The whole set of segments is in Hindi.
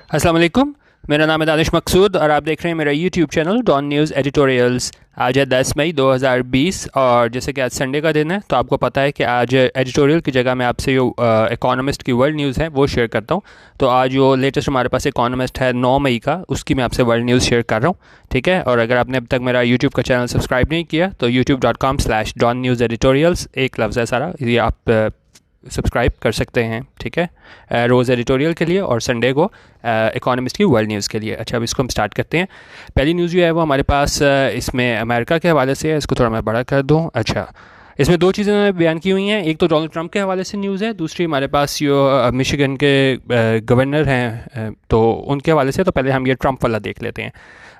अस्सलाम वालेकुम। मेरा नाम है दानिश मकसूद और आप देख रहे हैं मेरा YouTube channel Dawn news editorials. आज है 10 मई 2020 और जैसे कि आज संडे का दिन है तो आपको पता है कि आज एडिटोरियल की जगह मैं आपसे जो इकोनॉमिस्ट की वर्ल्ड न्यूज़ है वो शेयर करता हूँ। तो आज जो लेटेस्ट हमारे पास इकोनॉमिस्ट है 9 मई का, उसकी मैं आपसे वर्ल्ड न्यूज़ शेयर कर रहा हूँ। ठीक है, और अगर आपने अब तक मेरा यूट्यूब का चैनल सब्सक्राइब नहीं किया तो youtube.com/डॉन न्यूज़ एडिटोरियल्स एक लफ्ज़ है सारा, ये आप सब्सक्राइब कर सकते हैं। ठीक है, रोज़ एडिटोरियल के लिए और संडे को इकोनॉमिस्ट की वर्ल्ड न्यूज़ के लिए। अच्छा, अब इसको हम स्टार्ट करते हैं। पहली न्यूज़ जो है वो हमारे पास इसमें अमेरिका के हवाले से है। इसको थोड़ा मैं बड़ा कर दूँ। अच्छा, इसमें दो चीज़ें उन्होंने बयान की हुई हैं। एक तो डोनाल्ड ट्रंप के हवाले से न्यूज़ है, दूसरी हमारे पास जो मिशिगन के गवर्नर हैं तो उनके हवाले से। तो पहले हम ये ट्रंप वाला देख लेते हैं।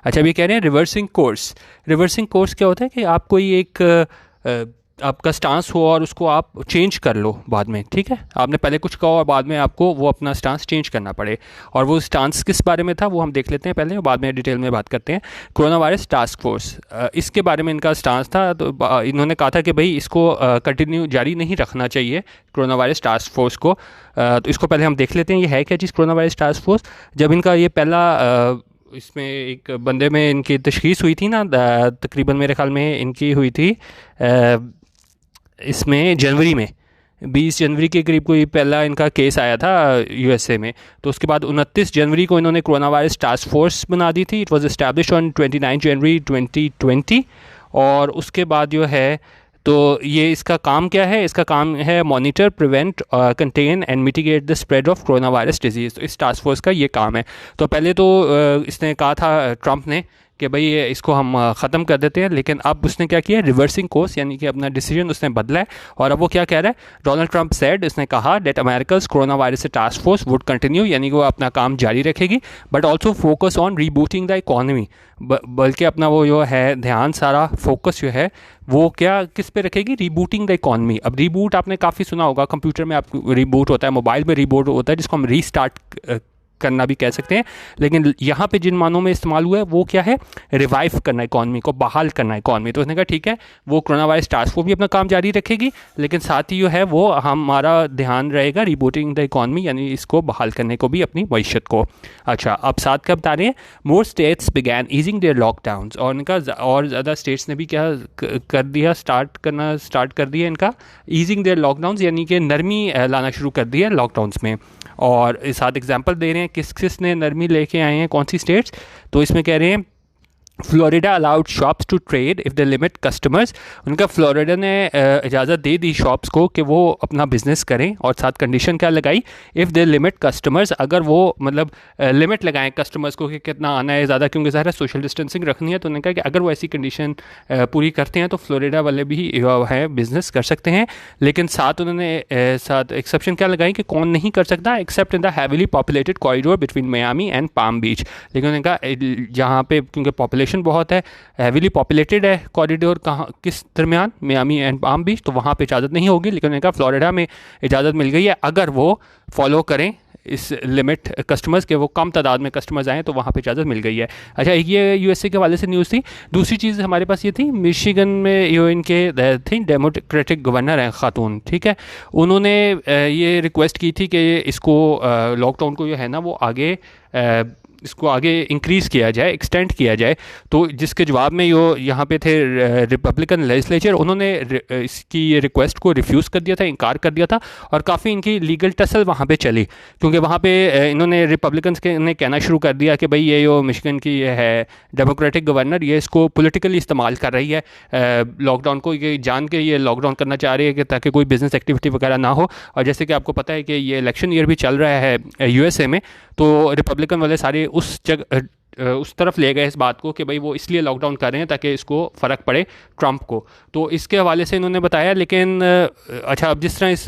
अच्छा, अभी कह रहे हैं रिवर्सिंग कोर्स। रिवर्सिंग कोर्स क्या होता है कि आप कोई एक आपका स्टांस हो और उसको आप चेंज कर लो बाद में। ठीक है, आपने पहले कुछ कहा और बाद में आपको वो अपना स्टांस चेंज करना पड़े, और वो स्टांस किस बारे में था वो हम देख लेते हैं पहले और बाद में डिटेल में बात करते हैं। कोरोना वायरस टास्क फोर्स, इसके बारे में इनका स्टांस था। तो इन्होंने कहा था कि भाई इसको कंटिन्यू जारी नहीं रखना चाहिए कोरोना वायरस टास्क फोर्स को। तो इसको पहले हम देख लेते हैं ये है क्या चीज़ कोरोना वायरस टास्क फोर्स। जब इनका ये पहला इसमें एक बंदे में इनकी तशखीस हुई थी ना, तकरीबन मेरे ख्याल में इनकी हुई थी इसमें जनवरी में 20 जनवरी के करीब कोई पहला इनका केस आया था यूएसए में। तो उसके बाद 29 जनवरी को इन्होंने कोरोना वायरस टास्क फोर्स बना दी थी। इट वाज एस्टैब्लिश्ड ऑन 29 जनवरी 2020। और उसके बाद जो है तो ये इसका काम क्या है, इसका काम है monitor, prevent, contain and mitigate the spread of corona virus disease. तो इस टास्क फोर्स का ये काम है। तो पहले तो इसने कहा था ट्रंप ने कि भाई ये इसको हम ख़त्म कर देते हैं, लेकिन अब उसने क्या किया, रिवर्सिंग कोर्स, यानी कि अपना डिसीजन उसने बदला है। और अब वो क्या कह रहा है, डोनाल्ड ट्रंप सेड, इसने कहा that America's corona virus task force would continue, यानी कि वो अपना काम जारी रखेगी, but also focus on rebooting the economy. बल्कि अपना वो जो है ध्यान, सारा फोकस जो है वो क्या किस पे रखेगी, रीबूटिंग द इकॉनमी। अब रीबूट आपने काफ़ी सुना होगा, कंप्यूटर में आप रीबूट होता है, मोबाइल में रीबूट होता है, जिसको हम रीस्टार्ट करना भी कह सकते हैं। लेकिन यहाँ पे जिन मानों में इस्तेमाल हुआ है वो क्या है, रिवाइव करना इकॉनमी को, बहाल करना इकॉनमी। तो उसने कहा ठीक है, वो कोरोना वायरस टास्क फोर्स भी अपना काम जारी रखेगी, लेकिन साथ ही जो है वो हमारा ध्यान रहेगा रिबूटिंग द इकॉनमी, यानी इसको बहाल करने को भी, अपनी मैशत को। अच्छा, अब साथ क्या बता रहे हैं, more states began easing their lockdowns. और इनका और ज़्यादा स्टेट्स ने भी क्या कर दिया, स्टार्ट कर दिया इनका ईजिंग देयर लॉकडाउन्स, यानी कि नरमी लाना शुरू कर दिया लॉकडाउन्स में। और साथ एग्जांपल दे रहे हैं किस किस ने नरमी लेके आए हैं, कौन सी स्टेट्स। तो इसमें कह रहे हैं Florida allowed shops to trade if they limit customers. उनका फ्लोरिडा ने इजाज़त दे दी शॉप्स को कि वो अपना बिजनेस करें, और साथ कंडीशन क्या लगाई, इफ़ दे लिमिट कस्टमर्स, अगर वो मतलब लिमिट लगाएं कस्टमर्स को कि कितना आना है ज़्यादा, क्योंकि ज़ाहिर है सोशल डिस्टेंसिंग रखनी है। तो उन्होंने कहा कि अगर वो ऐसी कंडीशन पूरी करते हैं तो फ्लोरिडा वाले भी है बिज़नेस कर सकते हैं। लेकिन साथ उन्होंने साथ एक्सेप्शन क्या लगाई कि कौन नहीं कर सकता, except in the heavily populated corridor between Miami and Palm Beach. लेकिन उन्होंने कहा जहाँ पे क्योंकि पॉपुलेशन बहुत है, हैविली पॉपुलेटेड है कॉरिडोर, कहाँ किस दरमियान, मियामी एंड पाम बीच, तो वहाँ पे इजाज़त नहीं होगी। लेकिन उन्होंने कहा फ्लोरिडा में इजाज़त मिल गई है, अगर वो फॉलो करें इस लिमिट कस्टमर्स के, वो कम तादाद में कस्टमर्स आएँ तो वहाँ पे इजाज़त मिल गई है। अच्छा, ये यूएसए के हवाले से न्यूज़ थी। दूसरी चीज़ हमारे पास ये थी, मिशिगन में जो इनके थी डेमोक्रेटिक गवर्नर हैं खातून, ठीक है, उन्होंने ये रिक्वेस्ट की थी कि इसको लॉकडाउन को जो है ना वो आगे इसको आगे इंक्रीज़ किया जाए, एक्सटेंड किया जाए। तो जिसके जवाब में यहाँ पे थे रिपब्लिकन लेजिस्लेचर, उन्होंने इसकी ये रिक्वेस्ट को रिफ्यूज़ कर दिया था, इनकार कर दिया था। और काफ़ी इनकी लीगल टसल वहाँ पे चली, क्योंकि वहाँ पे इन्होंने रिपब्लिकन्स के ने कहना शुरू कर दिया कि भाई ये जो मिशिगन की है डेमोक्रेटिक गवर्नर, ये इसको पॉलिटिकली इस्तेमाल कर रही है लॉकडाउन को, ये जान के ये लॉकडाउन करना चाह रही है कि ताकि कोई बिज़नेस एक्टिविटी वगैरह ना हो। और जैसे कि आपको पता है कि ये इलेक्शन ईयर भी चल रहा है यूएसए में, तो रिपब्लिकन वाले सारे उस जगह उस तरफ ले गए इस बात को कि भाई वो इसलिए लॉकडाउन कर रहे हैं ताकि इसको फ़र्क पड़े ट्रंप को। तो इसके हवाले से इन्होंने बताया। लेकिन अच्छा, अब जिस तरह इस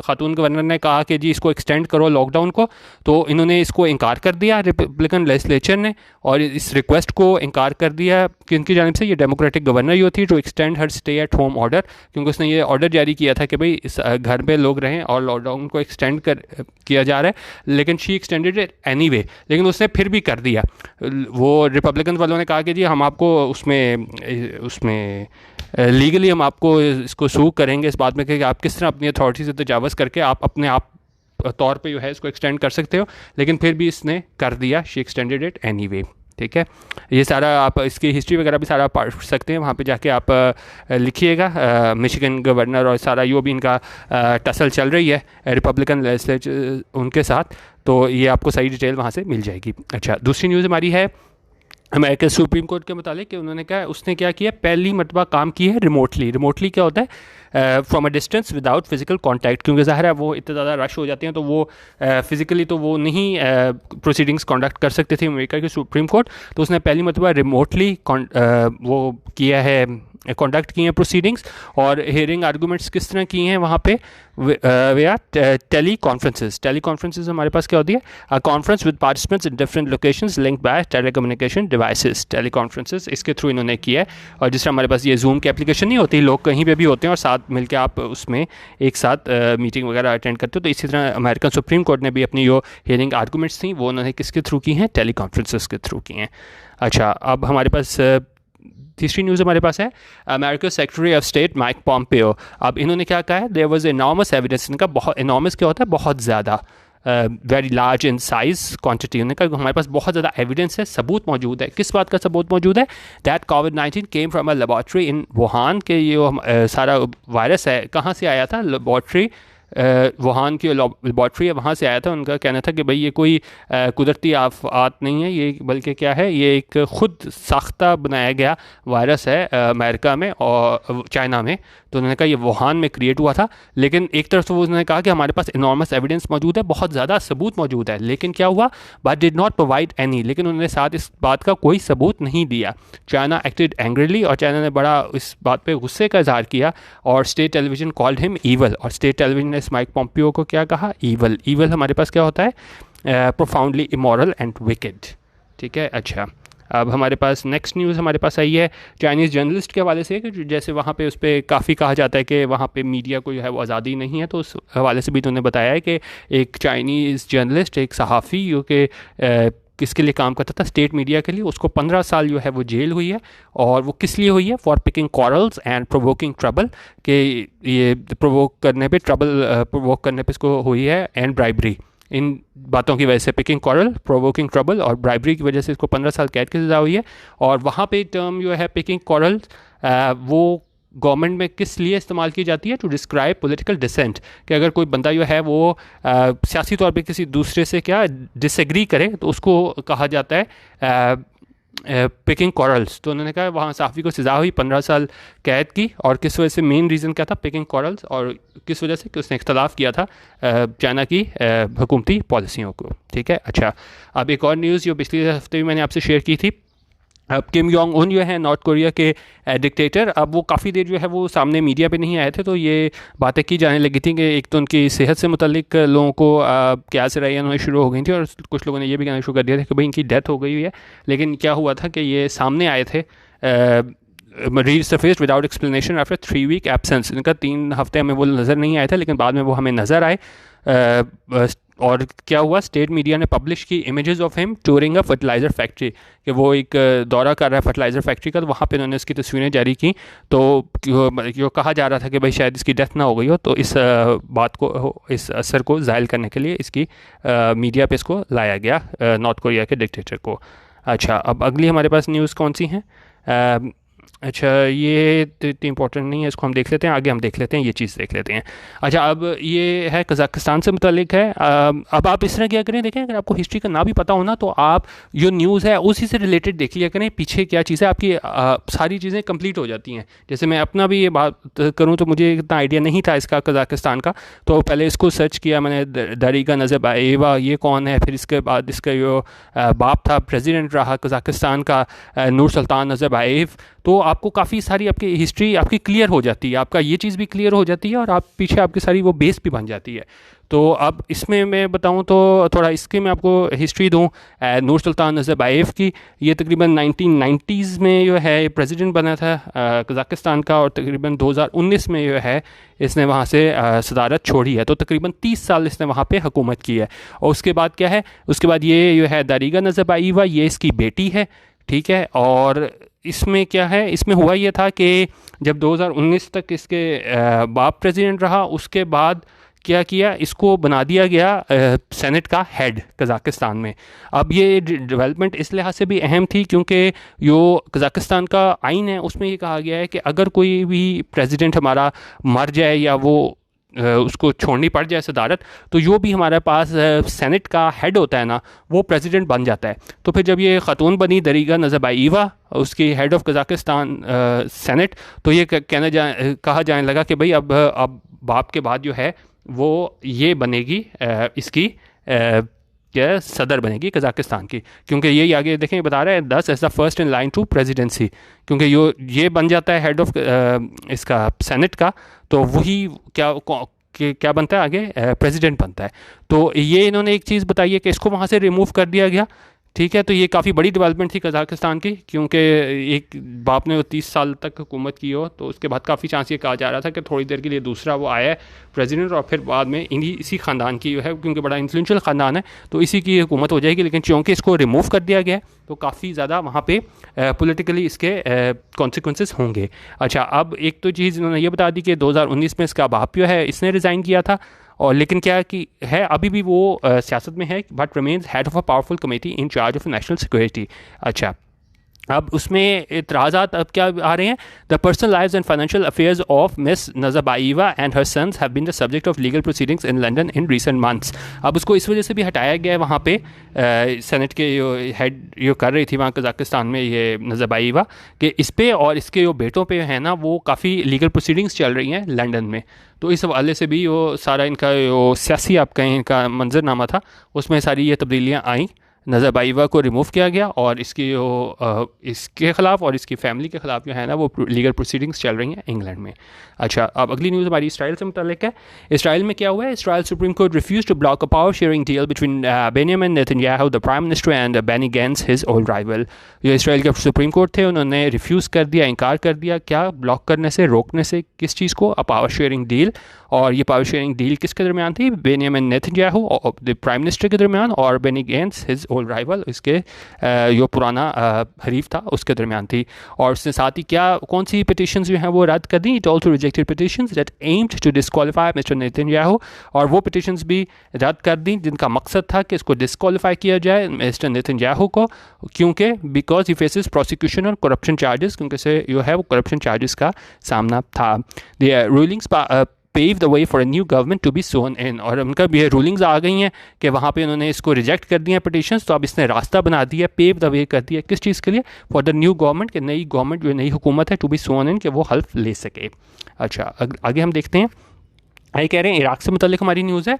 खातून गवर्नर ने कहा कि जी इसको एक्सटेंड करो लॉकडाउन को, तो इन्होंने इसको इनकार कर दिया रिपब्लिकन लेजिस्लेचर ने, और इस रिक्वेस्ट को इनकार कर दिया कि उनकी जानिब से ये डेमोक्रेटिक गवर्नर ही थी जो extend her stay at home order, क्योंकि उसने ये ऑर्डर जारी किया था कि भाई इस घर पे लोग रहें और लॉकडाउन को एक्सटेंड किया जा रहा है। लेकिन शी एक्सटेंडेड इट एनीवे, लेकिन उसने फिर भी कर दिया। वो रिपब्लिकन वालों ने कहा कि जी हम आपको उसमें लीगली हम आपको इसको सू करेंगे इस बात में कि आप किस तरह अपनी अथॉरिटी से तजावज़ करके आप अपने आप तौर पे जो है इसको एक्सटेंड कर सकते हो, लेकिन फिर भी इसने कर दिया, शी एक्सटेंडेड इट एनीवे। ठीक है, ये सारा आप इसकी हिस्ट्री वगैरह भी सारा पढ़ सकते हैं, वहाँ पे जाके आप लिखिएगा मिशिगन गवर्नर और सारा जो भी इनका टसल चल रही है रिपब्लिकन लेजिस्लेचर उनके साथ, तो ये आपको सही डिटेल वहाँ से मिल जाएगी। अच्छा, दूसरी न्यूज़ हमारी है अमेरिकन सुप्रीम कोर्ट के मुतालिक कि उन्होंने कहा, उसने क्या किया, पहली मरतबा काम की है रिमोटली। रिमोटली क्या होता है, from a distance without physical contact, क्योंकि ज़ाहिर है वो इतने ज़्यादा रश हो जाते हैं तो वो फिजिकली तो वो नहीं प्रोसीडिंग्स कंडक्ट कर सकते थे अमेरिका की सुप्रीम कोर्ट, तो उसने पहली मरतबा रिमोटली वो किया है, कंडक्ट किए हैं प्रोसीडिंग्स। और हेयरिंग आर्गूमेंट्स किस तरह किए हैं वहाँ पे, they are teleconferences. Teleconferences हमारे पास क्या होती है, a conference with participants in different locations linked by telecommunication devices. Teleconferences इसके थ्रू इन्होंने किया है। और जिस तरह हमारे पास ये जूम की एप्लीकेशन नहीं होती, लोग कहीं पे भी होते हैं और साथ मिलकर आप उसमें एक साथ मीटिंग वगैरह अटेंड करते हो, तो इसी तरह अमेरिकन सुप्रीम कोर्ट ने भी अपनी जो हियरिंग आर्गूमेंट्स थी वो उन्होंने किसके थ्रू की हैं, टेली कॉन्फ्रेंसेज के थ्रू की हैं। अच्छा, अब हमारे पास तीसरी न्यूज़ हमारे पास है America secretary of state Mike Pompeo. अब इन्होंने क्या कहा है, देयर वाज एनॉर्मस एविडेंस। इनका बहुत एनॉर्मस क्या होता है, बहुत ज़्यादा, very large in size quantity. उन्होंने कहा हमारे पास बहुत ज़्यादा एविडेंस है, सबूत मौजूद है। किस बात का सबूत मौजूद है, that covid came from a laboratory in Wuhan, के ये सारा वायरस है कहाँ से आया था, लेबॉर्ट्री वुहान की लेबॉर्ट्री है वहाँ से आया था। उनका कहना था कि भाई ये कोई कुदरती आफत नहीं है, ये बल्कि क्या है, ये एक ख़ुद साख्ता बनाया गया वायरस है अमेरिका में और चाइना में। तो उन्होंने कहा ये वुहान में क्रिएट हुआ था। लेकिन एक तरफ तो उन्होंने कहा कि हमारे पास इनॉर्मस एविडेंस मौजूद है, बहुत ज़्यादा सबूत मौजूद है, लेकिन क्या हुआ, but did not provide any. लेकिन उन्होंने साथ इस बात का कोई सबूत नहीं दिया। चाइना एक्टेड एंग्रीली, और चाइना ने बड़ा इस बात पे गुस्से का इजहार किया, और state television called him evil. और स्टेट टेलीविजन ने माइक पॉम्पियो को क्या कहा, ईवल। ईवल हमारे पास क्या होता है, प्रोफाउंडली इमोरल एंड विकेड। ठीक है, अच्छा, अब हमारे पास नेक्स्ट न्यूज़ हमारे पास आई है चाइनीज़ जर्नलिस्ट के हवाले से, कि जैसे वहाँ पे उस पर काफ़ी कहा जाता है कि वहाँ पे मीडिया को जो है वो आज़ादी नहीं है, तो उस हवाले से भी उन्होंने बताया है कि एक चाइनीज़ जर्नलिस्ट, एक सहाफ़ी जो कि किसके लिए काम करता था, स्टेट मीडिया के लिए, उसको 15 साल जो है वो जेल हुई है। और वो किस लिए हुई है, for picking corals and provoking trouble, कि ये प्रोवोक करने पे, ट्रबल प्रोवोक करने पे इसको हुई है, एंड ब्राइबरी। इन बातों की वजह से, पिकिंग कॉरल, प्रोवोकिंग ट्रबल और ब्राइबरी की वजह से इसको 15 साल कैद की सज़ा हुई है। और वहाँ पे टर्म जो है पिकिंग कॉरल, वो गवर्नमेंट में किस लिए इस्तेमाल की जाती है, टू डिस्क्राइब पॉलिटिकल डिसेंट, कि अगर कोई बंदा जो है वो सियासी तौर पे किसी दूसरे से क्या डिसएग्री करे तो उसको कहा जाता है पिकिंग कॉरल्स। तो उन्होंने कहा वहाँ सहाफ़ी को सज़ा हुई 15 साल कैद की, और किस वजह से, मेन रीज़न क्या था, पिकिंग कॉरल्स, और किस वजह से, कि उसने इख्तलाफ किया था चाइना की हुकूमती पॉलिसियों को। ठीक है, अच्छा, अब एक और न्यूज़ जो पिछले हफ्ते भी मैंने आपसे शेयर की थी, अब किम जोंग उन जो है नॉर्थ कोरिया के डिक्टेटर, अब वो काफ़ी देर जो है वो सामने मीडिया पे नहीं आए थे, तो ये बातें की जाने लगी थी कि एक तो उनकी सेहत से मुतल्लिक लोगों को क्या से रही होनी शुरू हो गई थी, और कुछ लोगों ने ये भी कहना शुरू कर दिया था कि भाई इनकी डेथ हो गई हुई है। लेकिन क्या हुआ था कि ये सामने आए थे, resurfaced without explanation after 3 week absence. इनका 3 हफ्ते हमें वो नज़र नहीं आए थे, लेकिन बाद में वो हमें नज़र आए। और क्या हुआ, स्टेट मीडिया ने पब्लिश की images of him touring a fertiliser factory, कि वो एक दौरा कर रहा है फर्टिलाइज़र फैक्ट्री का, तो वहाँ पे उन्होंने इसकी तस्वीरें जारी की। तो जो कहा जा रहा था कि भाई शायद इसकी डेथ ना हो गई हो, तो इस बात को, इस असर को ज़ाहिल करने के लिए इसकी मीडिया पे इसको लाया गया, नॉर्थ कोरिया के डिक्टेटर को। अच्छा, अब अगली हमारे पास न्यूज़ कौन सी है, अच्छा, ये तो इतनी इंपॉर्टेंट नहीं है, इसको हम देख लेते हैं, आगे हम देख लेते हैं, ये चीज़ देख लेते हैं। अच्छा, अब ये है कज़ाकिस्तान से मुतल्लिक है। अब आप इस तरह क्या करें, देखें, अगर आपको हिस्ट्री का ना भी पता हो ना, तो आप जो न्यूज़ है उसी से रिलेटेड देख लिया करें, पीछे क्या चीज़ है, आपकी सारी चीज़ें कंप्लीट हो जाती हैं। जैसे मैं अपना भी ये बात करूँ तो मुझे इतना आइडिया नहीं था इसका, कज़ाकिस्तान का, तो पहले इसको सर्च किया मैंने, दरीगा नज़रबाएवा ये कौन है, फिर इसके बाद इसका जो बाप था, प्रेसिडेंट रहा कज़ाकिस्तान का, नूर सुल्तान नज़रबाएव। तो आपको काफ़ी सारी आपकी हिस्ट्री आपकी क्लियर हो जाती है, आपका ये चीज़ भी क्लियर हो जाती है, और आप पीछे आपकी सारी वो बेस भी बन जाती है। तो अब इसमें मैं बताऊं तो थोड़ा इसकी मैं आपको हिस्ट्री दूं नूर सुल्तान नज़रबाएव की। ये तकरीबन 1990s में जो है प्रेसिडेंट बना था कज़ाकिस्तान का, और तकरीबन 2019 में जो है इसने वहाँ से सदारत छोड़ी है। तो तकरीबन 30 साल इसने वहाँ पे हुकूमत की है। और उसके बाद क्या है, उसके बाद ये जो है दारिगा नज़रबाएवा, ये इसकी बेटी है, ठीक है। और इसमें क्या है, इसमें हुआ ये था कि जब 2019 तक इसके बाप प्रेसिडेंट रहा, उसके बाद क्या किया, इसको बना दिया गया सेनेट का हेड कज़ाकिस्तान में। अब ये डेवलपमेंट इस लिहाज से भी अहम थी क्योंकि जो कज़ाकिस्तान का आइन है उसमें ये कहा गया है कि अगर कोई भी प्रेसिडेंट हमारा मर जाए या वो उसको छोड़नी पड़ जाए सदारत, तो जो भी हमारे पास सेनेट का हेड होता है ना, वो प्रेसिडेंट बन जाता है। तो फिर जब ये ख़ातून बनी दरीगा नज़रबाईवा, उसकी हेड ऑफ कज़ाकिस्तान सेनेट, तो ये कहा जाने लगा कि भाई अब बाप के बाद जो है वो ये बनेगी इसकी क्या सदर बनेगी कज़ाकिस्तान की, क्योंकि ये आगे देखें बता रहा है 10 as the first in line to presidency, क्योंकि ये बन जाता है हेड ऑफ इसका सेनेट का, तो वही क्या बनता है आगे, प्रेसिडेंट बनता है। तो ये इन्होंने एक चीज़ बताई है कि इसको वहाँ से रिमूव कर दिया गया। ठीक है, तो ये काफ़ी बड़ी डेवलपमेंट थी कज़ाकिस्तान की, क्योंकि एक बाप ने 30 साल तक हुकूमत की हो, तो उसके बाद काफ़ी चांस ये कहा जा रहा था कि थोड़ी देर के लिए दूसरा वो आया है प्रेसिडेंट, और फिर बाद में इसी ख़ानदान की जो है, क्योंकि बड़ा इन्फ्लुएंशियल ख़ानदान है, तो इसी की हुकूमत हो जाएगी। लेकिन चूँकि इसको रिमूव कर दिया गया तो काफ़ी ज़्यादा वहाँ पे पॉलिटिकली इसके कॉन्सिक्वेंसेस होंगे। अच्छा, अब एक तो चीज़ इन्होंने ये बता दी कि 2019 में इसका बाप जो है इसने रिज़ाइन किया था, और लेकिन क्या कि है अभी भी वो सियासत में है, but remains head of a powerful committee in charge of national security. अच्छा, अब उसमें इतराज़ात अब क्या आ रहे हैं, the personal lives and financial affairs of Miss Nazarbayeva and her sons have been the subject of legal proceedings in London in recent months. अब उसको इस वजह से भी हटाया गया है वहाँ पे सेनेट के जो हेड जो कर रही थी वहाँ कज़ाकिस्तान में ये नज़रबाईवा, कि इस पे और इसके जो बेटों पे है ना वो काफ़ी लीगल प्रोसीडिंग्स चल रही हैं लंदन में। तो इस हवाले से भी वो सारा इनका जो सियासी आप कहें इनका मंजरनामा था, उसमें सारी ये तब्दीलियाँ आईं। नज़रबाईवा को रिमूव किया गया और इसकी जो इसके ख़िलाफ़ और इसकी फैमिली के ख़िलाफ़ जो है ना वो लीगल प्रोसीडिंग्स चल रही हैं इंग्लैंड में। अच्छा, अब अगली न्यूज़ हमारी इसराइल से मुतल्लिक है। इसराइल में क्या हुआ है, Israel supreme court refuse to block a power sharing deal between Benjamin Netanyahu the prime minister and Benny Gantz his old rival. जो इसराइल के सुप्रीम कोर्ट थे उन्होंने रिफ्यूज़ कर दिया, इनकार कर दिया, क्या ब्लॉक करने से, रोकने से, किस चीज़ को, अ पावर शेयरिंग डील। और ये पावर शेयरिंग डील किसके दरमियान थी, Benjamin Netanyahu the prime minister के दरमियान और Benny Gantz his old rival, इसके जो पुराना हरीफ था उसके दरमियान थी। और उसने साथ ही क्या कौन सी पिटिशंस जो हैं वो रद्द कर दी। It also rejected petitions that aimed to disqualify mister Netanyahu, और वो पिटिशंस भी रद्द कर दी जिनका मकसद था कि इसको डिस्क्वालीफाई किया जाए मिस्टर नेतन्याहू को, क्योंकि बिकॉज ही फेसेस प्रोसिक्यूशन और करप्शन चार्जेस, क्योंकि से जो है वो करप्शन चार्जेस का सामना था। The rulings pave the way for a new government to be sworn in, और उनका भी रूलिंग्स आ गई हैं कि वहाँ पे उन्होंने इसको रिजेक्ट कर दिया पिटिशंस, तो अब इसने रास्ता बना दिया, पेव द वे कर दिया, किस चीज़ के लिए, फॉर द न्यू गवर्नमेंट, कि नई गवर्नमेंट जो नई हुकूमत है टू बी स्वर्न इन, कि वो हल्फ ले सके। अच्छा, आगे हम देखते हैं। ये कह रहे हैं इराक से मुतल्लिक हमारी न्यूज़ है।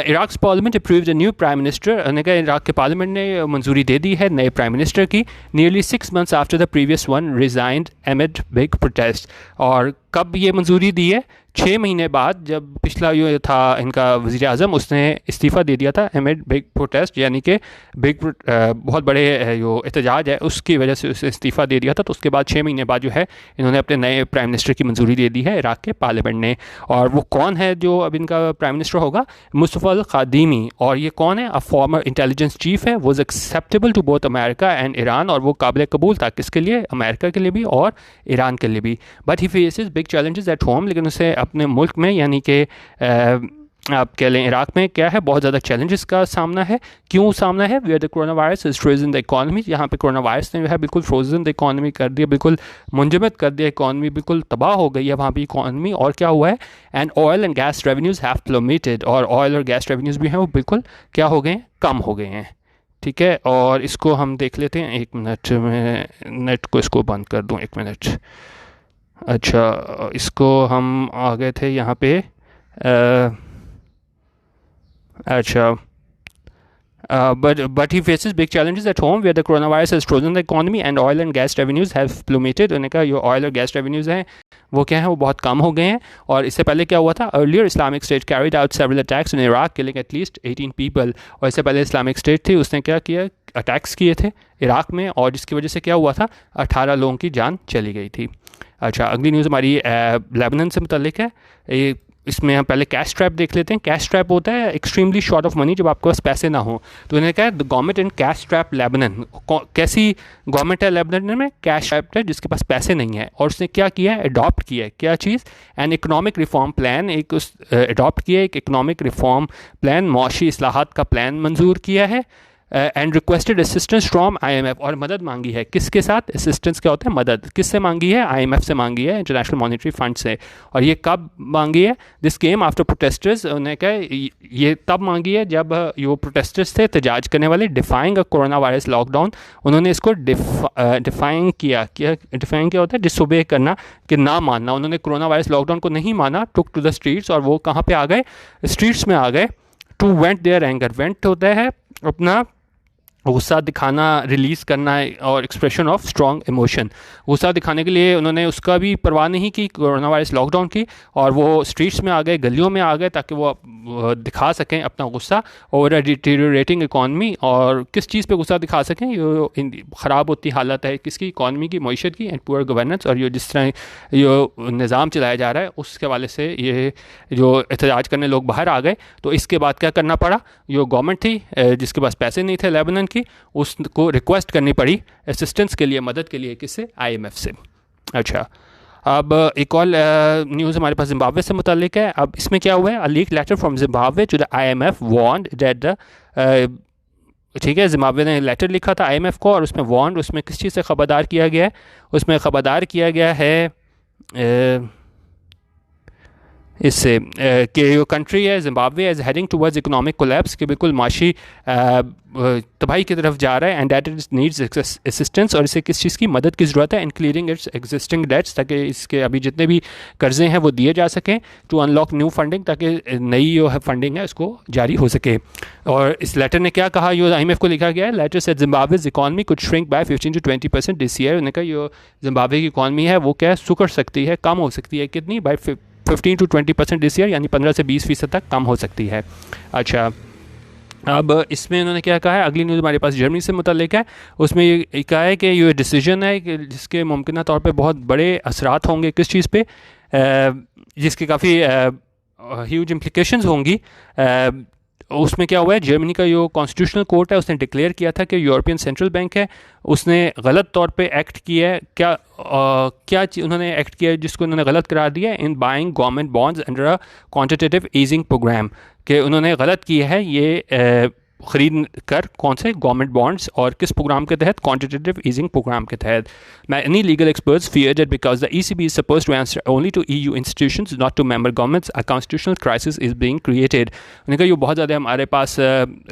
Iraq parliament approved a new prime minister, उन्होंने कहा इराक़ के पार्लियामेंट ने मंजूरी दे दी है नए प्राइम मिनिस्टर की, nearly 6 months after the previous one resigned amid big protest. और कब ये मंजूरी दी है, 6 महीने बाद, जब पिछला जो था इनका वज़ीर आज़म उसने इस्तीफ़ा दे दिया था एमिड बिग प्रोटेस्ट, यानी कि बहुत बड़े जो एहतजाज है उसकी वजह से उसे इस्तीफ़ा दे दिया था। तो उसके बाद 6 महीने बाद जो है इन्होंने अपने नए प्राइम मिनिस्टर की मंजूरी दे दी है इराक़ के पार्लियामेंट ने। और वो कौन है जो अब इनका प्राइम मिनिस्टर होगा, मुस्तफ़ा अल ख़ादिमी। और ये कौन है, अ फॉर्मर इंटेलिजेंस चीफ है, was acceptable to both America and Iran, और वो काबिल कबूल था किसके लिए, अमेरिका के लिए भी और ईरान के लिए भी। But he faces big challenges at home, लेकिन उसे अपने मुल्क में यानी कि आप कह लें इराक़ में क्या है, बहुत ज़्यादा चैलेंजेस का सामना है। क्यों सामना है, where the corona virus is frozen the economy, यहाँ पे कोरोना वायरस ने जो है बिल्कुल फ्रोजन द इकॉनमी कर दिया, बिल्कुल मुंजमद कर दिया, इकॉनमी बिल्कुल तबाह हो गई है वहाँ पे इकॉनमी। और क्या हुआ है, and oil and gas revenues have plummeted, और ऑयल और गैस रेवेन्यूज़ भी हैं वो बिल्कुल क्या हो गए, कम हो गए हैं। ठीक है, और इसको हम देख लेते हैं, 1 मिनट में नेट को इसको बंद कर दूँ, 1 मिनट। अच्छा, इसको हम आ गए थे यहाँ पे, अच्छा, but he faces big challenges at home where the coronavirus has frozen the economy and oil and gas revenues have plummeted। उन्होंने कहा जो ऑयल और गैस रेवेन्यूज़ हैं वो क्या है, वो बहुत कम हो गए हैं। और इससे पहले क्या हुआ था, earlier Islamic state carried out several attacks in Iraq killing at least 18 people. और इससे पहले इस्लामिक स्टेट थी, उसने क्या किया, अटैक्स किए थे इराक में, और जिसकी वजह से क्या हुआ था, 18 लोगों की जान चली गई थी। अच्छा, अगली न्यूज़ हमारी लेबनान से मुतल्लिक है। इसमें हम पहले कैश ट्रैप देख लेते हैं। कैश ट्रैप होता है एक्सट्रीमली शॉर्ट ऑफ मनी, जब आपके पास पैसे ना हो। तो उन्होंने कहा the government in cash trap Lebanon, कैसी गवर्नमेंट है लेबनान में, कैश ट्रैप है जिसके पास पैसे नहीं है। और उसने क्या किया है, अडॉप्ट किया है क्या चीज़, एन इकनॉमिक रिफॉर्म प्लान, एक उस अडॉप्ट किया है एक इकनॉमिक रिफॉर्म प्लान, मौशी इस्लाहात का प्लान मंजूर किया है। And requested assistance from IMF, और मदद मांगी है किसके साथ, असिस्टेंस क्या होता है, मदद किससे मांगी है, IMF से मांगी है, इंटरनेशनल मॉनेटरी फंड से। और ये कब मांगी है, दिस केम आफ्टर प्रोटेस्टर्स, उन्होंने कहा ये तब मांगी है जब ये प्रोटेस्टर्स थे एहतजाज करने वाले, डिफाइंग अ कोरोना वायरस लॉकडाउन, उन्होंने इसको डिफाइन किया। डिफाइन क्या होता है, डिसोबे करना, कि ना मानना। उन्होंने कोरोना वायरस लॉकडाउन को नहीं माना, टुक टू द स्ट्रीट्स, और वो कहाँ पे आ गए, स्ट्रीट्स में आ गए। To vent their anger, vent होता है अपना गुस्सा दिखाना, रिलीज़ करना, और एक्सप्रेशन ऑफ स्ट्रॉन्ग इमोशन। गुस्सा दिखाने के लिए उन्होंने उसका भी परवाह नहीं की, कोरोना वायरस लॉकडाउन की, और वो स्ट्रीट्स में आ गए, गलियों में आ गए, ताकि वो दिखा सकें अपना गुस्सा ओवर अ डिटेरियोरेटिंग इकॉनमी। और किस चीज़ पे गुस्सा दिखा सकें, ये ख़राब होती हालत है किसकी, इकॉनमी की, मईशत की, एंड पुअर गवर्नेंस, और ये जिस तरह ये निज़ाम चलाया जा रहा है उसके हवाले से ये जो एहतजाज करने लोग बाहर आ गए। तो इसके बाद क्या करना पड़ा, जो गवर्नमेंट थी जिसके पास पैसे नहीं थे लेबनान की, उसको रिक्वेस्ट करनी पड़ी असिस्टेंस के लिए, मदद के लिए, किससे, IMF से। अच्छा, अब एक और न्यूज़ हमारे पास जिम्बाब्वे से मुतालिक है। अब इसमें क्या हुआ है, a leaked letter from Zimbabwe to the IMF warned that the, ठीक है, जिम्बाब्वे ने लेटर लिखा था IMF को, और उसमें वार्न, उसमें किस चीज़ से ख़बरदार किया गया है, उसमें ख़बरदार किया गया है इससे कि जो कंट्री है Zimbabwe is heading towards economic collapse, कि बिल्कुल माशी तबाही की तरफ जा रहा है, and that it needs assistance, और इसे किस चीज़ की मदद की ज़रूरत है, इंक्लूडिंग इट्स एग्जिस्टिंग डेट्स, ताकि इसके अभी जितने भी कर्जे हैं वो दिए जा सकें, टू अनलॉक न्यू फंडिंग, ताकि नई जो है फंडिंग है उसको जारी हो सके। और इस लेटर ने क्या कहा, जो IMF को लिखा गया है, लेटर से Zimbabwe's economy could shrink by 15 to 20% this year. उन्होंने कहा जो जिम्बाब्वे की इकॉनमी है वो क्या सुकड़ सकती है, कम हो सकती है, कितनी, बाय 15 to 20% दिस ईयर, यानी 15 से 20% तक कम हो सकती है। अच्छा, अब इसमें उन्होंने क्या कहा है, अगली न्यूज़ हमारे पास जर्मनी से मुतल्लिक है। उसमें ये कहा है कि ये डिसीजन है कि जिसके मुमकिन तौर पे बहुत बड़े असरात होंगे किस चीज़ पे, जिसके काफ़ी ह्यूज इम्प्लिकेशंस होंगी। उसमें क्या हुआ है, जर्मनी का जो कॉन्स्टिट्यूशनल कोर्ट है उसने डिक्लेयर किया था कि यूरोपियन सेंट्रल बैंक है उसने गलत तौर पे एक्ट किया है। क्या उन्होंने एक्ट किया है जिसको उन्होंने गलत करार दिया है, in buying government bonds under a quantitative easing program, कि उन्होंने गलत किया है ये ख़रीद कर कौन से गवर्नमेंट बॉन्ड्स, और किस प्रोग्राम के तहत, क्वांटिटेटिव ईजिंग प्रोग्राम के तहत। Many legal experts fear that because the ECB is supposed to answer only to EU institutions, not to member governments, a constitutional crisis is being created। उन्होंने कहा ये बहुत ज़्यादा हमारे पास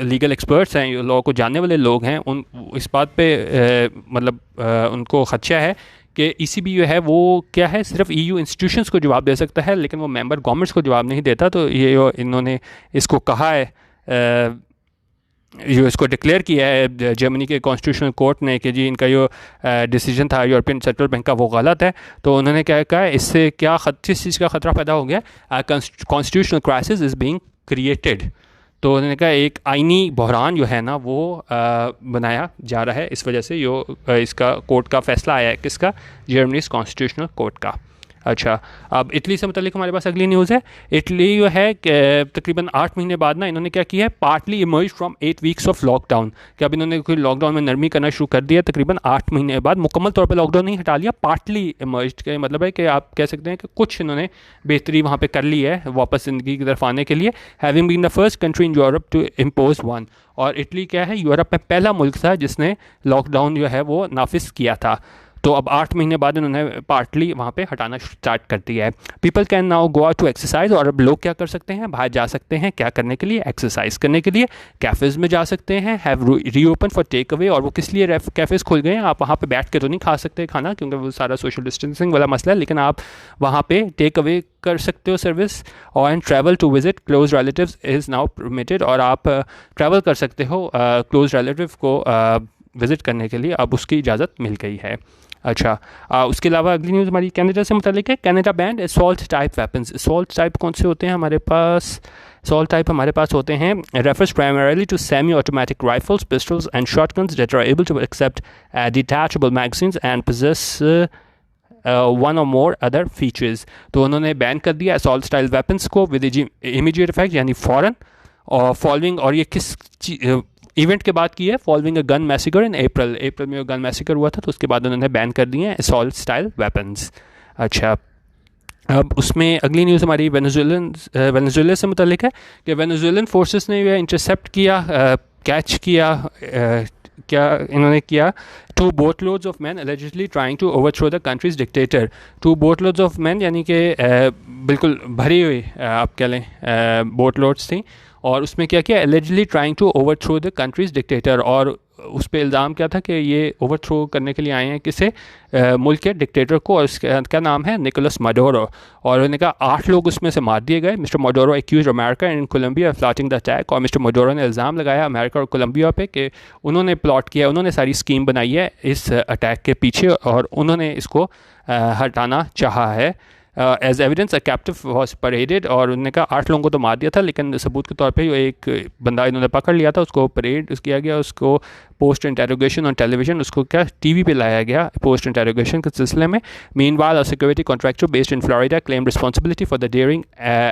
लीगल एक्सपर्ट्स हैं, ये लॉ को जानने वाले लोग हैं, उन इस बात पे मतलब उनको खदशा है कि ECB जो है वो क्या है, सिर्फ EU इंस्टीट्यूशंस को जवाब दे सकता है, लेकिन वो मेंबर गवर्नमेंट्स को जवाब नहीं देता। तो ये इन्होंने इसको कहा है, जो इसको डिक्लेयर किया है जर्मनी के कॉन्स्टिट्यूशनल कोर्ट ने कि जी इनका जो डिसीजन था यूरोपियन सेंट्रल बैंक का वो गलत है। तो उन्होंने क्या कहा, इससे क्या किस चीज़ का ख़तरा पैदा हो गया, constitutional crisis is being created. तो उन्होंने कहा एक आइनी बहरान जो है ना वो बनाया जा रहा है, इस वजह से जो इसका कोर्ट का फैसला आया है, किसका, जर्मनी कॉन्स्टिट्यूशनल कोर्ट का। अच्छा, अब इटली से मुतालिक हमारे पास अगली न्यूज़ है। इटली जो है तकरीबन 8 महीने बाद ना इन्होंने क्या किया है, partly emerge from 8 weeks of lockdown, कि अब इन्होंने कोई लॉकडाउन में नरमी करना शुरू कर दिया। तकरीबन 8 महीने बाद मुकम्मल तौर पे लॉकडाउन नहीं हटा लिया, पार्टली इमर्ज का मतलब है कि आप कह सकते हैं कि कुछ इन्होंने बेहतरी वहाँ पर कर ली है वापस ज़िंदगी की तरफ आने के लिए। Having been the first country in Europe to impose one, और इटली क्या है, यूरोप में पहला मुल्क था जिसने लॉकडाउन जो है वो नाफिज किया था। तो अब 8 महीने बाद उन्होंने पार्टली वहाँ पे हटाना स्टार्ट कर दिया है। People can now go out to exercise, और अब लोग क्या कर सकते हैं, बाहर जा सकते हैं, क्या करने के लिए, एक्सरसाइज करने के लिए। कैफ़ेज़ में जा सकते हैं, have reopen for take away, और वो किस लिए कैफ़ेज़ खुल गए हैं, आप वहाँ पे बैठ के तो नहीं खा सकते खाना क्योंकि वो सारा सोशल डिस्टेंसिंग वाला मसला है, लेकिन आप वहाँ पे टेक अवे कर सकते हो सर्विस। और and travel to visit close relatives is now permitted, और आप ट्रैवल कर सकते हो क्लोज रिलेटिव को विज़िट करने के लिए, अब उसकी इजाज़त मिल गई है। अच्छा, उसके अलावा अगली न्यूज़ हमारी कनाडा से मुतालिक है। Canada band assault type weapons. Assault type कौन से होते हैं हमारे पास, असॉल्ट टाइप हमारे पास होते हैं refers primarily to semi automatic rifles, pistols and shotguns that are able to accept detachable magazines and possess one or more other features. तो उन्होंने बैन कर दिया असॉल्ट स्टाइल वेपन्स को विद इमीडिएट इफेक्ट, यानी फ़ौरन, और फॉलोइंग, और ये किस इवेंट के बाद की है, फॉलोइंग अ गन मैसेकर इन अप्रैल में गन मैसेकर हुआ था, तो उसके बाद उन्होंने बैन कर दिए हैं असॉल्ट स्टाइल वेपन्स। अच्छा, अब उसमें अगली न्यूज़ हमारी वेनेजुएला से मुतल्लिक है कि वेनेजुएलन फोर्सेस ने यह इंटरसेप्ट किया, कैच किया, क्या इन्होंने किया, 2 boatloads of men allegedly trying to overthrow the country's dictator। 2 boatloads of men यानी कि बिल्कुल भरी हुई आप कह लें boatloads थी, और उसमें क्या किया, allegedly trying to overthrow the country's dictator, और उस पर इल्ज़ाम क्या था कि ये ओवरथ्रो करने के लिए आए हैं किसे, मुल्क के डिक्टेटर को, और इसका नाम है निकोलस माडोरो। और उन्होंने कहा 8 लोग उसमें से मार दिए गए। Mister Maduro accuse America and Colombia plotting the attack, और मिस्टर माडोरो ने इल्ज़ाम लगाया अमेरिका और कोलंबिया पे कि उन्होंने प्लॉट किया, उन्होंने सारी स्कीम बनाई है इस अटैक के पीछे, और उन्होंने इसको हटाना चाहा है। As evidence a captive was paraded, और उन्होंने कहा 8 लोगों को तो मार दिया था, लेकिन सबूत के तौर पे एक बंदा इन्होंने पकड़ लिया था, उसको परेड किया गया, उसको पोस्ट इंटेरोगेशन ऑन टेलीविजन, उसको क्या टीवी पे लाया गया पोस्ट इंटेरोगेशन के सिलसिले में। Meanwhile a security contractor based in Florida claim responsibility for the daring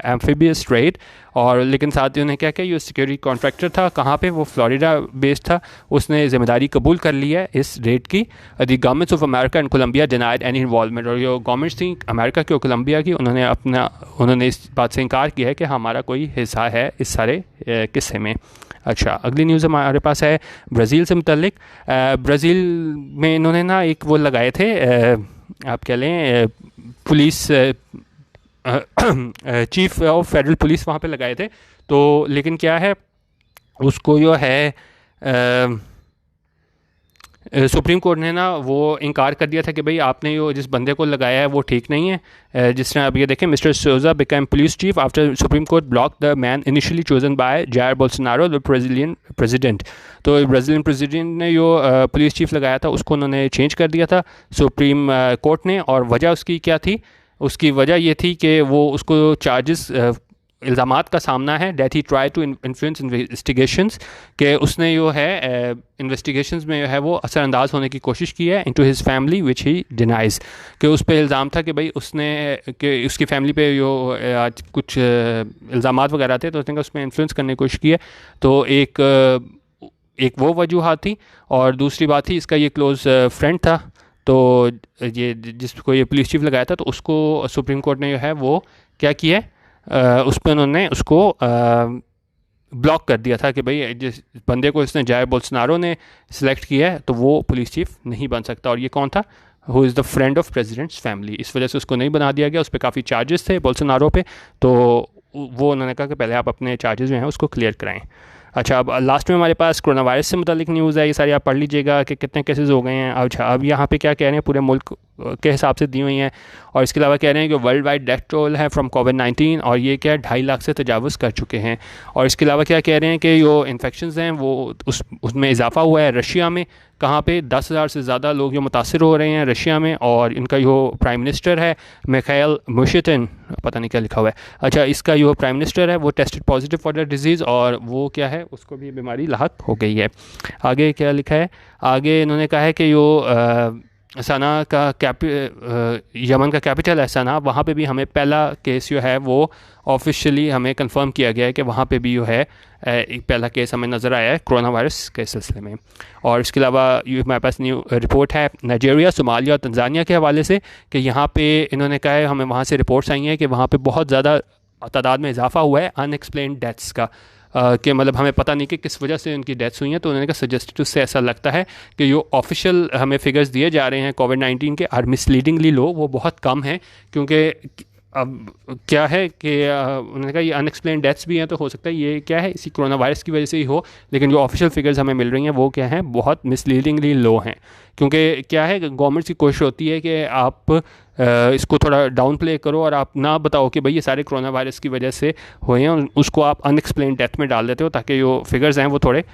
amphibious raid, और लेकिन साथ ही उन्हें क्या किया, ये सिक्योरिटी कॉन्ट्रैक्टर था, कहाँ पे, वो फ्लोरिडा बेस्ड था, उसने जिम्मेदारी कबूल कर ली है इस रेड की। The governments of America and Colombia denied any involvement, और जो गवर्नमेंट्स थी अमेरिका की और कोलंबिया की, उन्होंने इस बात से इनकार किया है कि हमारा कोई हिस्सा है इस सारे किस्से में। अच्छा, अगली न्यूज़ हमारे पास है ब्राज़ील से मुतल्लिक। ब्राज़ील में इन्होंने ना एक वो लगाए थे, आप कह लें police chief of federal police वहाँ पे लगाए थे, तो लेकिन क्या है, उसको जो है सुप्रीम कोर्ट ने ना वो इनकार कर दिया था कि भाई आपने जो जिस बंदे को लगाया है वो ठीक नहीं है। जिस तरह अब ये देखें, mister Souza become police chief after supreme court block the man initially chosen by Jair Bolsonaro the Brazilian president. तो ब्राज़ीलियन प्रेसिडेंट ने जो पुलिस चीफ लगाया था उसको उन्होंने चेंज कर दिया था सुप्रीम कोर्ट ने, और वजह उसकी क्या थी, उसकी वजह ये थी कि वो उसको चार्जेस इल्ज़ामात का सामना है, that he try to influence investigations, कि उसने जो है इन्वेस्टिगेशंस में जो है वो असरअंदाज होने की कोशिश की है into his family which he denies, कि उस पर इल्ज़ाम था कि भाई उसने कि उसकी फैमिली पे जो आज कुछ इल्ज़ामात वगैरह थे, तो उसने उसमें इन्फ्लुएंस करने की कोशिश की है। तो एक वो वजूहत थी, और दूसरी बात थी इसका ये क्लोज़ फ्रेंड था, तो ये जिसको ये पुलिस चीफ लगाया था, तो उसको सुप्रीम कोर्ट ने जो है वो क्या किया, उस पर उन्होंने उसको ब्लॉक कर दिया था कि भाई जिस बंदे को इसने जायर बोल्सोनारो ने सिलेक्ट किया है तो वो पुलिस चीफ नहीं बन सकता, और ये कौन था, who is the friend of president's family, इस वजह से उसको नहीं बना दिया गया। उस पर काफ़ी चार्जेस थे बोल्सोनारो पे, तो वो उन्होंने कहा कि पहले आप अपने चार्जेस जो हैं उसको क्लियर कराएं। अच्छा, अब लास्ट में हमारे पास कोरोना वायरस से मुतालिक न्यूज़ है, ये सारी आप पढ़ लीजिएगा कि कितने केसेस हो गए हैं। अच्छा, अब यहाँ पे क्या कह रहे हैं, पूरे मुल्क के हिसाब से दी हुई हैं, और इसके अलावा कह रहे हैं कि वर्ल्ड वाइड डेथ टोल है फ्रॉम कोविड-19, और ये क्या 2.5 लाख से तजावुज़ कर चुके हैं। और इसके अलावा क्या कह रहे हैं कि जो इन्फेक्शंस हैं वो उसमें इजाफा हुआ है रशिया में, कहाँ पे 10,000 से ज़्यादा लोग जो मुतासर हो रहे हैं रशिया में, और इनका जो प्राइम मिनिस्टर है मिखाइल मुशितिन, पता नहीं क्या लिखा हुआ है, अच्छा, इसका जो प्राइम मिनिस्टर है वो tested positive for the disease, और वो क्या है, उसको भी बीमारी लाहक हो गई है। आगे क्या लिखा है, आगे इन्होंने कहा है कि जो सना का यमन का कैपिटल है सना, वहाँ पे भी हमें पहला केस जो है वो ऑफिशियली हमें कंफर्म किया गया है कि वहाँ पे भी जो है एक पहला केस हमें नज़र आया है कोरोना वायरस के सिलसिले में। और इसके अलावा ये हमारे पास न्यू रिपोर्ट है नाइजीरिया, सोमालिया और तंजानिया के हवाले से, कि यहाँ पे इन्होंने कहा है, हमें वहाँ से रिपोर्ट्स आई हैं कि वहाँ पे बहुत ज़्यादा तादाद में इजाफा हुआ है अनएक्सप्लेन्ड डेथ्स का, कि मतलब हमें पता नहीं कि किस वजह से उनकी डेथ्स हुई हैं। तो उन्होंने कहा सजेस्टेड, उससे ऐसा लगता है कि जो ऑफिशियल हमें फिगर्स दिए जा रहे हैं कोविड-19 के आर मिसलीडिंगली लो, वो बहुत कम हैं, क्योंकि अब क्या है कि उन्होंने कहा ये अनएक्सप्लेन डेथ्स भी हैं, तो हो सकता है ये क्या है इसी कोरोना वायरस की वजह से ही हो, लेकिन जो ऑफिशियल फिगर्स हमें मिल रही हैं वो क्या हैं, बहुत मिसलीडिंगली लो हैं। क्योंकि क्या है, गवर्नमेंट की कोशिश होती है कि आप इसको थोड़ा डाउन प्ले करो और आप ना बताओ कि भाई ये सारे कोरोना वायरस की वजह से हुए हैं, उसको आप अनएक्सप्लेन डेथ में डाल देते हो ताकि जो फिगर्स हैं वो थोड़े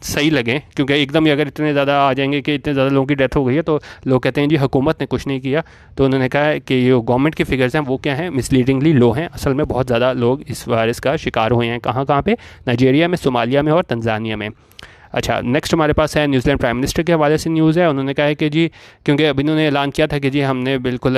सही लगें। क्योंकि एकदम ही अगर इतने ज़्यादा आ जाएंगे कि इतने ज़्यादा लोगों की डेथ हो गई है तो लोग कहते हैं जी हुकूमत ने कुछ नहीं किया। तो उन्होंने कहा है कि जो गवर्नमेंट के फिगर्स हैं वो क्या हैं, मिसलीडिंगली लो हैं। असल में बहुत ज़्यादा लोग इस वायरस का शिकार हुए हैं। कहाँ कहाँ पे? नाइजीरिया में, सोमालिया में और तंजानिया में। अच्छा, नेक्स्ट हमारे पास है न्यूजीलैंड प्राइम मिनिस्टर के हवाले से न्यूज़ है। उन्होंने कहा है कि जी, क्योंकि अभी उन्होंने ऐलान किया था कि जी हमने बिल्कुल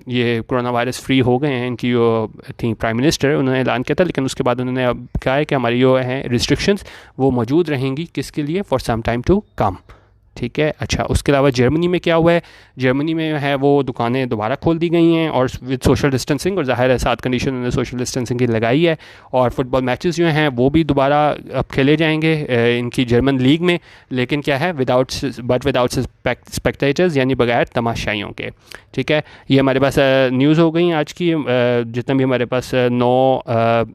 ये कोरोना वायरस फ्री हो गए हैं, इनकी जो थी प्राइम मिनिस्टर, उन्होंने ऐलान किया था, लेकिन उसके बाद उन्होंने अब कहा है कि हमारी जो है रिस्ट्रिक्शंस वो मौजूद रहेंगी, किसके लिए, for some time to come. ठीक है। अच्छा, उसके अलावा जर्मनी में क्या हुआ है, जर्मनी में है वो दुकानें दोबारा खोल दी गई हैं और विद सोशल डिस्टेंसिंग, और ज़ाहिर है 7 कंडीशन उन्होंने सोशल डिस्टेंसिंग की लगाई है। और फुटबॉल मैचेस जो हैं वो भी दोबारा अब खेले जाएंगे इनकी जर्मन लीग में, लेकिन क्या है, विदाउट स्पेक्टेटर्स, यानी बगैर तमाशाइयों के। ठीक है, ये हमारे पास न्यूज़ हो गई आज की। जितना भी हमारे पास 9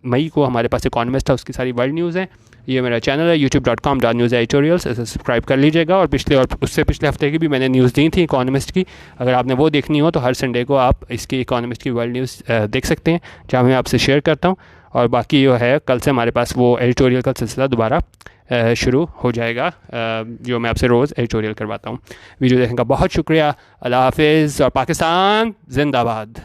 मई को हमारे पास इकॉनमिस्ट है, उसकी सारी वर्ल्ड न्यूज़ है। ये मेरा चैनल है youtube.com/news-editorials, इसे सब्सक्राइब कर लीजिएगा। और उससे पिछले हफ्ते की भी मैंने न्यूज़ दी थी इकॉनमिस्ट की, अगर आपने वो देखनी हो तो हर संडे को आप इसकी इकॉनमिस्ट की वर्ल्ड न्यूज़ देख सकते हैं, जहाँ मैं आपसे शेयर करता हूँ। और बाकी जो है, कल से हमारे पास वो एडिटोरियल का सिलसिला दोबारा शुरू हो जाएगा, जो मैं आपसे रोज़ एडिटोरियल करवाता हूँ। वीडियो देखने का बहुत शुक्रिया। अल्लाह हाफिज़ और पाकिस्तान जिंदाबाद।